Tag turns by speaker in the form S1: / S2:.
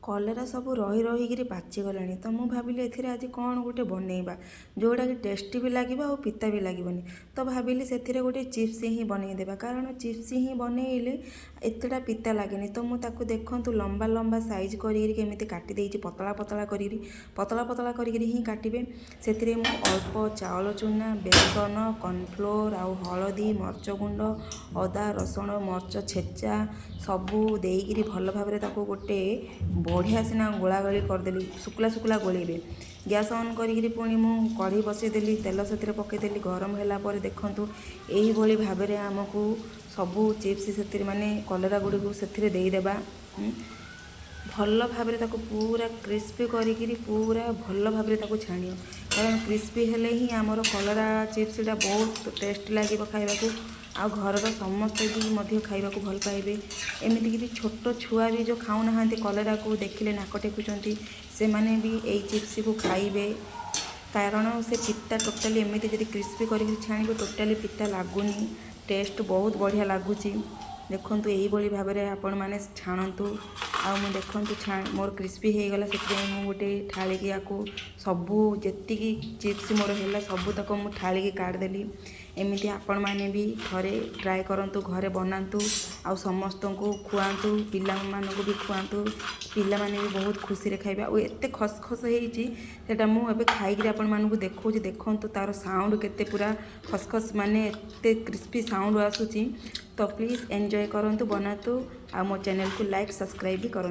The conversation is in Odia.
S1: କଲରା ସବୁ ରହି ରହିକିରି ପାଚିଗଲାଣି ତ ମୁଁ ଭାବିଲି ଏଥିରେ ଆଜି କ'ଣ ଗୋଟେ ବନେଇବା ଯେଉଁଟାକି ଟେଷ୍ଟି ବି ଲାଗିବ ଆଉ ପିତା ବି ଲାଗିବନି। ତ ଭାବିଲି ସେଥିରେ ଗୋଟେ ଚିପ୍ସ ହିଁ ବନେଇଦେବା, କାରଣ ଚିପ୍ସ ହିଁ ବନେଇଲେ ଏତେଟା ପିତା ଲାଗେନି। ତ ମୁଁ ତାକୁ ଦେଖନ୍ତୁ ଲମ୍ବା ଲମ୍ବା ସାଇଜ୍ କରିକିରି କେମିତି କାଟି ଦେଇଛି, ପତଳା ପତଳା କରିକିରି ହିଁ କାଟିବେ। ସେଥିରେ ମୁଁ ଅଳ୍ପ ଚାଉଳ ଚୁନା, ବେସନ, କର୍ଣ୍ଣଫ୍ଲୋର ଆଉ ହଳଦୀ, ମରିଚ ଗୁଣ୍ଡ, ଅଦା ରସୁଣ ମରିଚ ଛେଚା ସବୁ ଦେଇକିରି ଭଲ ଭାବରେ ତାକୁ ଗୋଟେ ବଢ଼ିଆ ସିନା ଗୋଳାଗୋଳି କରିଦେଲି। ଶୁଖିଲା ଗୋଳେଇବେ। ଗ୍ୟାସ୍ ଅନ୍ କରିକିରି ପୁଣି ମୁଁ କଢ଼େଇ ବସେଇଦେଲି, ତେଲ ସେଥିରେ ପକାଇଦେଲି। ଗରମ ହେଲା ପରେ ଦେଖନ୍ତୁ ଏଇଭଳି ଭାବରେ ଆମକୁ ସବୁ ଚିପ୍ସ ସେଥିରେ ମାନେ କଲରା ଗୁଡ଼ିକୁ ସେଥିରେ ଦେଇଦେବା। ଭଲ ଭାବରେ ତାକୁ ପୁରା କ୍ରିସ୍ପି କରିକିରି ପୁରା ଭଲ ଭାବରେ ତାକୁ ଛାଣିବ, କାରଣ କ୍ରିସ୍ପି ହେଲେ ହିଁ ଆମର କଲରା ଚିପ୍ସଟା ବହୁତ ଟେଷ୍ଟ ଲାଗିବ ଖାଇବାକୁ। ଆଉ ଘରର ସମସ୍ତେ ବି ମଧ୍ୟ ଖାଇବାକୁ ଭଲ ପାଇବେ। ଏମିତିକି ଛୋଟ ଛୁଆ ବି ଯେଉଁ ଖାଉନାହାନ୍ତି କଲରାକୁ ଦେଖିଲେ ନାକ ଟେକୁଛନ୍ତି, ସେମାନେ ବି ଏଇ ଚିପ୍ସକୁ ଖାଇବେ, କାରଣ ସେ ପିତା ଟୋଟାଲି ଏମିତି ଯଦି କ୍ରିସ୍ପି କରିକି ଛାଣିବେ ଟୋଟାଲି ପିତା ଲାଗୁନି। ଟେଷ୍ଟ ବହୁତ ବଢ଼ିଆ ଲାଗୁଛି। ଦେଖନ୍ତୁ ଏଇଭଳି ଭାବରେ ଆପଣମାନେ ଛାଣନ୍ତୁ। ଆଉ ମୁଁ ଦେଖନ୍ତୁ ମୋର କ୍ରିସ୍ପି ହେଇଗଲା, ସେଥିପାଇଁ ମୁଁ ଗୋଟେ ଥାଳିକି ୟାକୁ ସବୁ ଯେତିକି ଚିପ୍ସ ମୋର ହେଲା ସବୁ ତକ ମୁଁ ଥାଳିକି କାଢ଼ିଦେଲି। ଏମିତି ଆପଣମାନେ ବି ଥରେ ଟ୍ରାଏ କରନ୍ତୁ, ଘରେ ବନାନ୍ତୁ ଆଉ ସମସ୍ତଙ୍କୁ ଖୁଆନ୍ତୁ, ପିଲାମାନଙ୍କୁ ବି ଖୁଆନ୍ତୁ। ପିଲାମାନେ ବି ବହୁତ ଖୁସିରେ ଖାଇବେ। ଆଉ ଏତେ ଖସଖସ ହେଇଛି ସେଇଟା ମୁଁ ଏବେ ଖାଇକିରି ଆପଣମାନଙ୍କୁ ଦେଖାଉଛି। ଦେଖନ୍ତୁ ତା'ର ସାଉଣ୍ଡ କେତେ ପୁରା ଖସଖସ, ମାନେ ଏତେ କ୍ରିସ୍ପି ସାଉଣ୍ଡ ଆସୁଛି। ତ ପ୍ଲିଜ୍ ଏନ୍ଜୟ କରନ୍ତୁ, ବନାନ୍ତୁ ଆଉ ମୋ ଚ୍ୟାନେଲକୁ ଲାଇକ୍ ସବସ୍କ୍ରାଇବ୍ ବି କରନ୍ତୁ।